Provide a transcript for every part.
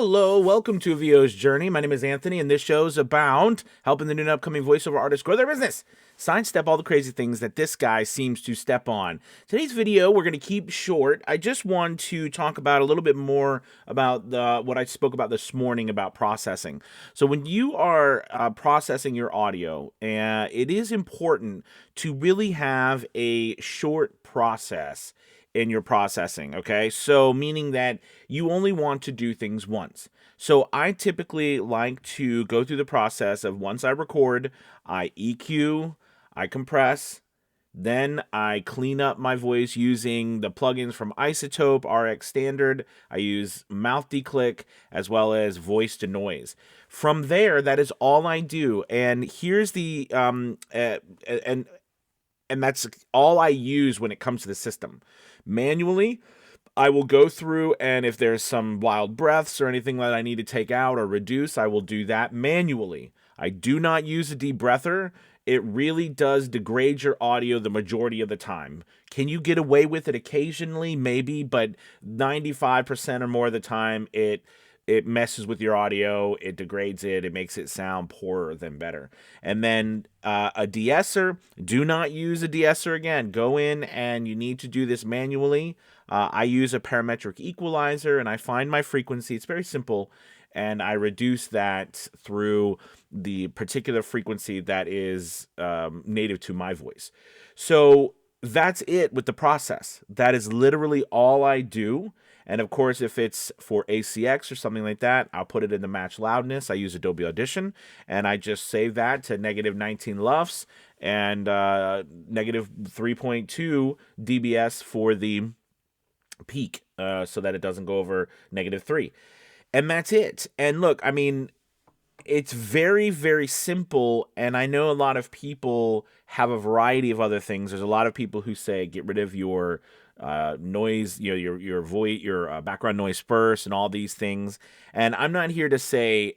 Hello, welcome to VO's Journey. My name is Anthony, and this show is about helping the new and upcoming voiceover artists grow their business, sidestep all the crazy things that this guy seems to step on. Today's video, we're going to keep short. I just want to talk about a little bit more about what I spoke about this morning about processing. So when you are processing your audio, it is important to really have a short process in your processing, okay? So meaning that you only want to do things once. So I typically like to go through the process of once I record, I EQ, I compress, then I clean up my voice using the plugins from iZotope, RX Standard. I use Mouth Declick as well as Voice to Noise. From there, that is all I do. And here's the and that's all I use when it comes to the system. Manually, I will go through, and if there's some wild breaths or anything that I need to take out or reduce, I will do that manually. I do not use a debreather. It really does degrade your audio the majority of the time. Can you get away with it occasionally? Maybe, but 95% or more of the time, it messes with your audio, it degrades it, it makes it sound poorer than better. And then a de-esser, do not use a de-esser again. Go in and you need to do this manually. I use a parametric equalizer and I find my frequency. It's very simple. And I reduce that through the particular frequency that is native to my voice. So that's it with the process. That is literally all I do. And of course, if it's for ACX or something like that, I'll put it in the match loudness. I use Adobe Audition, and I just save that to -19 LUFS and -3.2 dBs for the peak, so that it doesn't go over -3. And that's it. And look, I mean, it's very, very simple, and I know a lot of people have a variety of other things. There's a lot of people who say get rid of your noise, your voice, your background noise first, and all these things. And I'm not here to say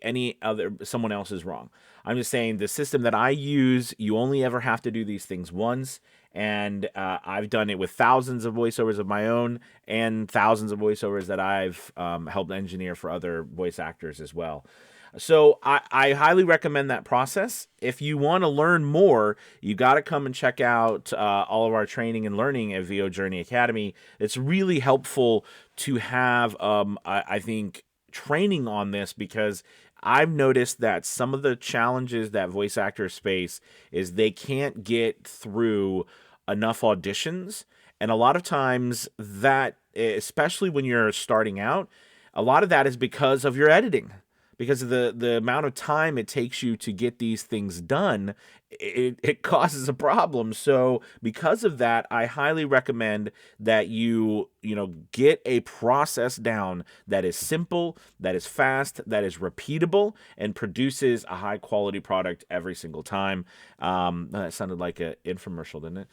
someone else is wrong. I'm just saying the system that I use, you only ever have to do these things once. And I've done it with thousands of voiceovers of my own and thousands of voiceovers that I've helped engineer for other voice actors as well. So I highly recommend that process. If you want to learn more, you got to come and check out all of our training and learning at VO Journey Academy. It's really helpful to have, I think, training on this, because I've noticed that some of the challenges that voice actors face is they can't get through enough auditions. And a lot of times that, especially when you're starting out, a lot of that is because of your editing. Because of the amount of time it takes you to get these things done, it causes a problem. So because of that, I highly recommend that you get a process down that is simple, that is fast, that is repeatable, and produces a high quality product every single time. That sounded like an infomercial, didn't it?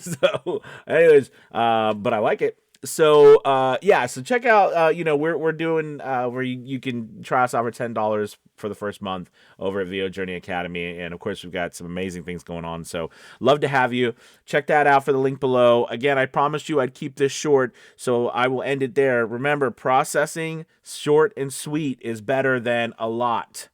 So anyways, but I like it. So yeah, so check out we're doing where you can try us out for $10 for the first month over at VO Journey Academy, and of course we've got some amazing things going on, so love to have you. Check that out for the link below. Again, I promised you I'd keep this short, so I will end it there. Remember, processing short and sweet is better than a lot.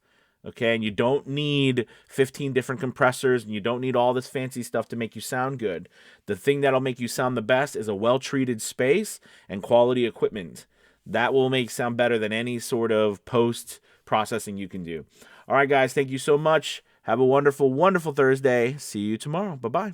Okay, and you don't need 15 different compressors, and you don't need all this fancy stuff to make you sound good. The thing that'll make you sound the best is a well-treated space and quality equipment. That will make sound better than any sort of post-processing you can do. All right, guys, thank you so much. Have a wonderful, wonderful Thursday. See you tomorrow. Bye-bye.